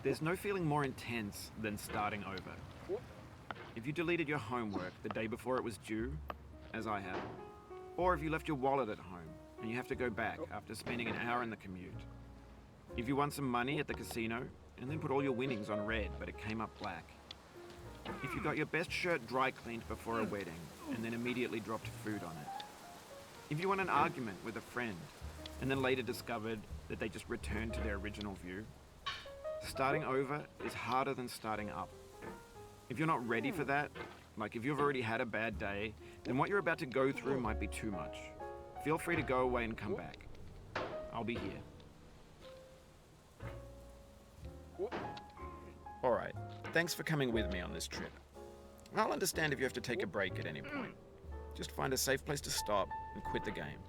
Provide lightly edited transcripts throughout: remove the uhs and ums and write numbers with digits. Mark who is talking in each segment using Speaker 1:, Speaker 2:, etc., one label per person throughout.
Speaker 1: There's no feeling more intense than starting over. If you deleted your homework the day before it was due, as I have, or if you left your wallet at home and you have to go back after spending an hour in the commute. If you won some money at the casino and then put all your winnings on red but it came up black. If you got your best shirt dry cleaned before a wedding and then immediately dropped food on it. If you won an argument with a friend and then later discovered that they just returned to their original view. Starting over is harder than starting up. If you're not ready for that, like if you've already had a bad day, then what you're about to go through might be too much. Feel free to go away and come back. I'll be here. Alright, thanks for coming with me on this trip. I'll understand if you have to take a break at any point. Just find a safe place to stop and quit the game.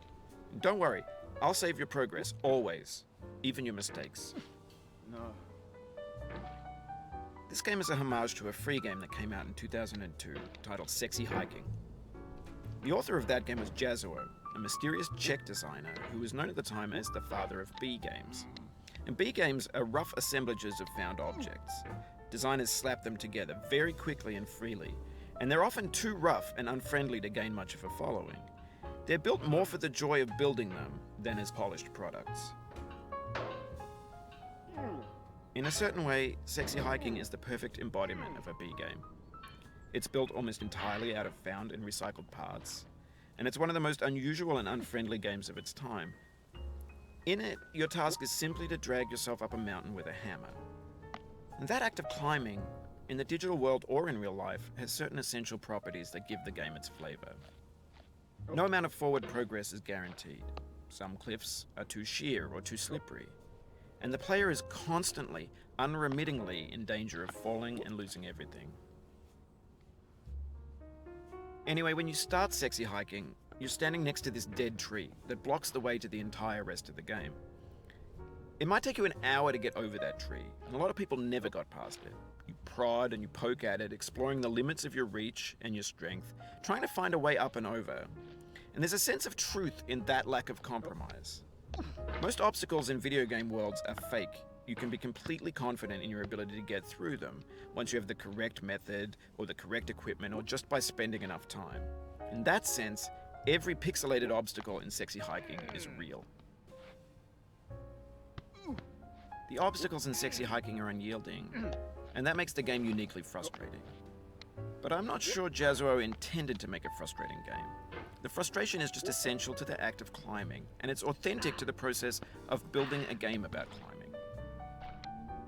Speaker 1: And don't worry, I'll save your progress, always. Even your mistakes.
Speaker 2: No.
Speaker 1: This game is a homage to a free game that came out in 2002, titled Sexy Hiking. The author of that game was Jazuo, a mysterious Czech designer who was known at the time as the father of B games. And B games are rough assemblages of found objects. Designers slap them together very quickly and freely, and they're often too rough and unfriendly to gain much of a following. They're built more for the joy of building them than as polished products. In a certain way, Sexy Hiking is the perfect embodiment of a B game. It's built almost entirely out of found and recycled parts, and it's one of the most unusual and unfriendly games of its time. In it, your task is simply to drag yourself up a mountain with a hammer. And that act of climbing, in the digital world or in real life, has certain essential properties that give the game its flavor. No amount of forward progress is guaranteed. Some cliffs are too sheer or too slippery. And the player is constantly, unremittingly in danger of falling and losing everything. Anyway, when you start Sexy Hiking, you're standing next to this dead tree that blocks the way to the entire rest of the game. It might take you an hour to get over that tree, and a lot of people never got past it. You prod and you poke at it, exploring the limits of your reach and your strength, trying to find a way up and over. And there's a sense of truth in that lack of compromise. Most obstacles in video game worlds are fake. You can be completely confident in your ability to get through them once you have the correct method or the correct equipment or just by spending enough time. In that sense, every pixelated obstacle in Sexy Hiking is real. The obstacles in Sexy Hiking are unyielding, and that makes the game uniquely frustrating. But I'm not sure Jazuo intended to make a frustrating game. The frustration is just essential to the act of climbing, and it's authentic to the process of building a game about climbing.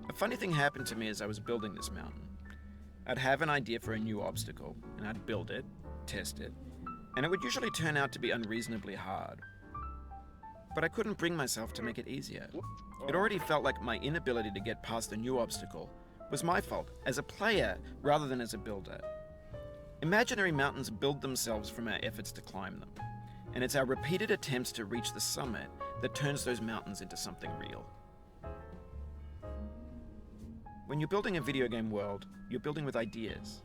Speaker 1: A funny thing happened to me as I was building this mountain. I'd have an idea for a new obstacle, and I'd build it, test it, and it would usually turn out to be unreasonably hard. But I couldn't bring myself to make it easier. It already felt like my inability to get past the new obstacle was my fault as a player rather than as a builder. Imaginary mountains build themselves from our efforts to climb them, and it's our repeated attempts to reach the summit that turns those mountains into something real. When you're building a video game world, you're building with ideas,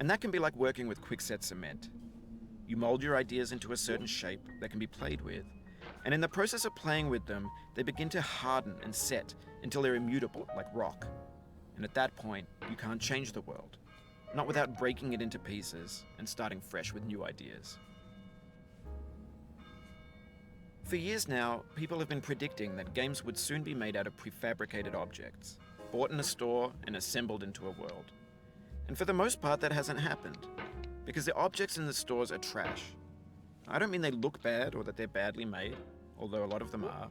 Speaker 1: and that can be like working with quickset cement. You mold your ideas into a certain shape that can be played with, and in the process of playing with them, they begin to harden and set until they're immutable, like rock. And at that point, you can't change the world. Not without breaking it into pieces and starting fresh with new ideas. For years now, people have been predicting that games would soon be made out of prefabricated objects, bought in a store and assembled into a world. And for the most part, that hasn't happened, because the objects in the stores are trash. I don't mean they look bad or that they're badly made, although a lot of them are.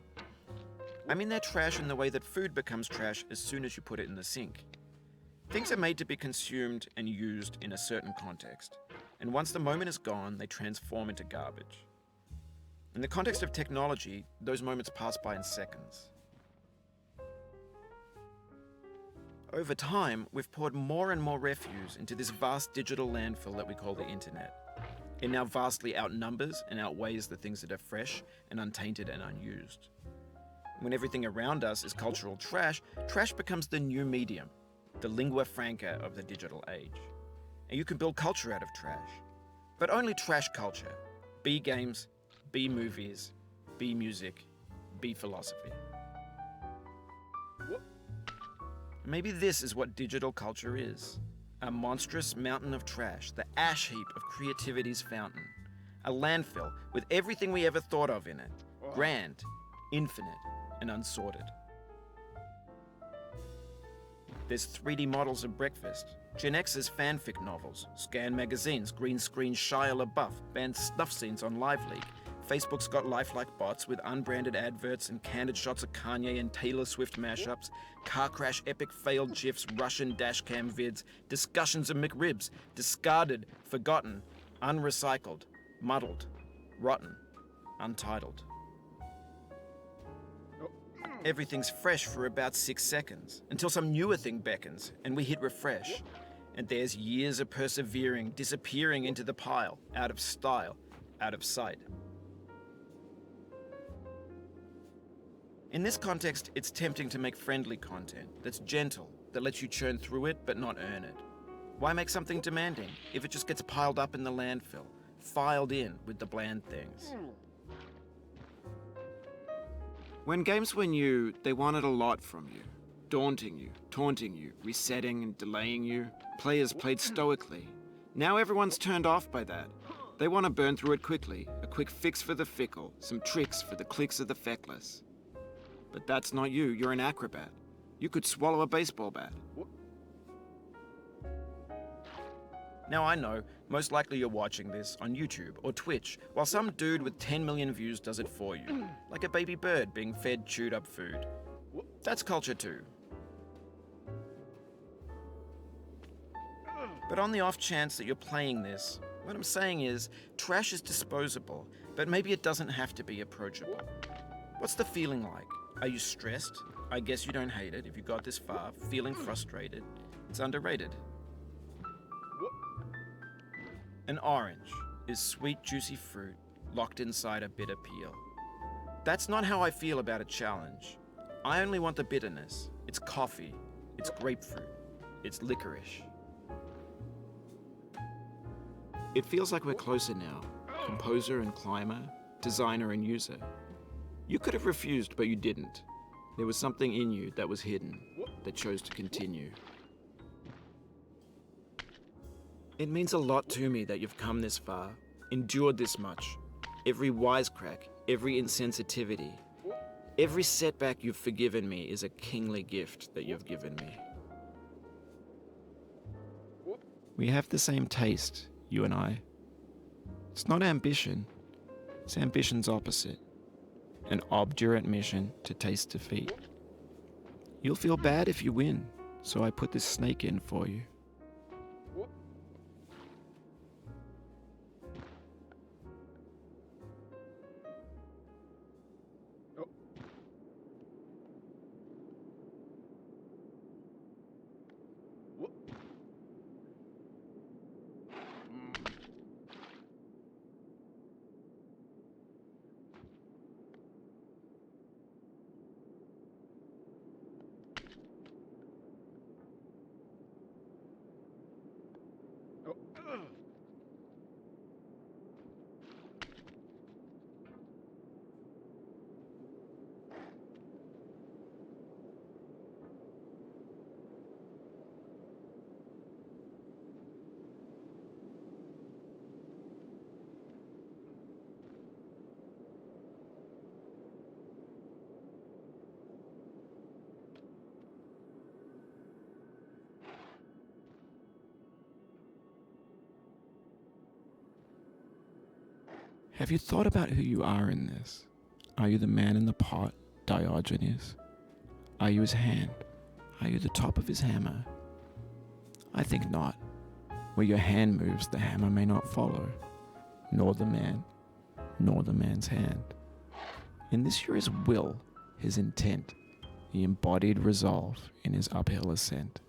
Speaker 1: I mean they're trash in the way that food becomes trash as soon as you put it in the sink. Things are made to be consumed and used in a certain context, and once the moment is gone, they transform into garbage. In the context of technology, those moments pass by in seconds. Over time, we've poured more and more refuse into this vast digital landfill that we call the internet. It now vastly outnumbers and outweighs the things that are fresh and untainted and unused. When everything around us is cultural trash, trash becomes the new medium, the lingua franca of the digital age. And you can build culture out of trash. But only trash culture. B games, B movies, B music, B philosophy. Maybe this is what digital culture is. A monstrous mountain of trash, the ash heap of creativity's fountain. A landfill with everything we ever thought of in it. Grand, infinite, and unsorted. There's 3D models of breakfast, Gen X's fanfic novels, scan magazines, green screen Shia LaBeouf, banned snuff scenes on LiveLeak. Facebook's got lifelike bots with unbranded adverts and candid shots of Kanye and Taylor Swift mashups, car crash epic failed GIFs, Russian dashcam vids, discussions of McRibs, discarded, forgotten, unrecycled, muddled, rotten, untitled. Everything's fresh for about 6 seconds, until some newer thing beckons, and we hit refresh. And there's years of persevering, disappearing into the pile, out of style, out of sight. In this context, it's tempting to make friendly content that's gentle, that lets you churn through it but not earn it. Why make something demanding if it just gets piled up in the landfill, filed in with the bland things? When games were new, they wanted a lot from you. Daunting you, taunting you, resetting and delaying you. Players played stoically. Now everyone's turned off by that. They want to burn through it quickly, a quick fix for the fickle, some tricks for the clicks of the feckless. But that's not you, you're an acrobat. You could swallow a baseball bat. Now I know, most likely you're watching this on YouTube or Twitch, while some dude with 10 million views does it for you, like a baby bird being fed chewed up food. That's culture too. But on the off chance that you're playing this, what I'm saying is, trash is disposable, but maybe it doesn't have to be approachable. What's the feeling like? Are you stressed? I guess you don't hate it if you got this far. Feeling frustrated? It's underrated. An orange is sweet, juicy fruit locked inside a bitter peel. That's not how I feel about a challenge. I only want the bitterness. It's coffee. It's grapefruit. It's licorice. It feels like we're closer now. Composer and climber, designer and user. You could have refused, but you didn't. There was something in you that was hidden, that chose to continue. It means a lot to me that you've come this far, endured this much. Every wisecrack, every insensitivity, every setback you've forgiven me is a kingly gift that you've given me. We have the same taste, you and I. It's not ambition, it's ambition's opposite. An obdurate mission to taste defeat. You'll feel bad if you win, so I put this snake in for you. Have you thought about who you are in this? Are you the man in the pot, Diogenes? Are you his hand? Are you the top of his hammer? I think not. Where your hand moves, the hammer may not follow, nor the man, nor the man's hand. In this you're his will, his intent, the embodied resolve in his uphill ascent.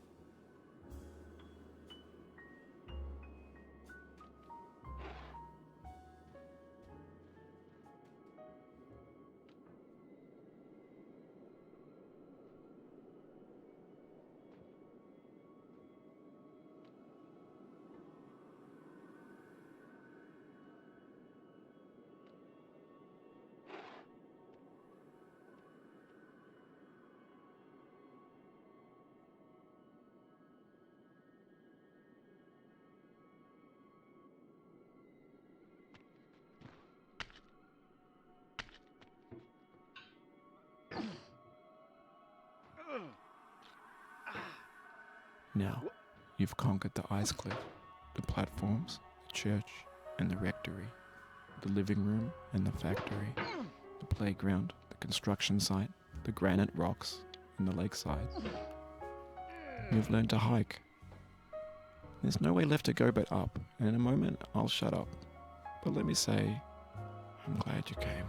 Speaker 2: Now, you've conquered the ice cliff, the platforms, the church, and the rectory, the living room and the factory, the playground, the construction site, the granite rocks, and the lakeside. You've learned to hike. There's no way left to go but up, and in a moment I'll shut up. But let me say, I'm glad you came.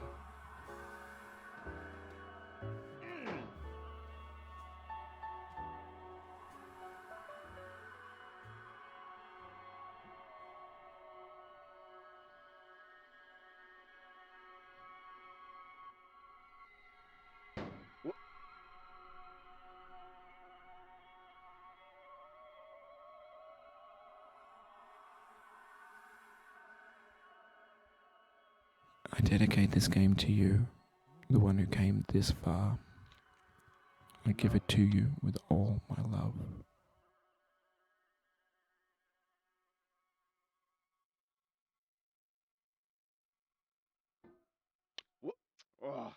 Speaker 2: I dedicate this game to you, the one who came this far. I give it to you with all my love.
Speaker 3: Oh.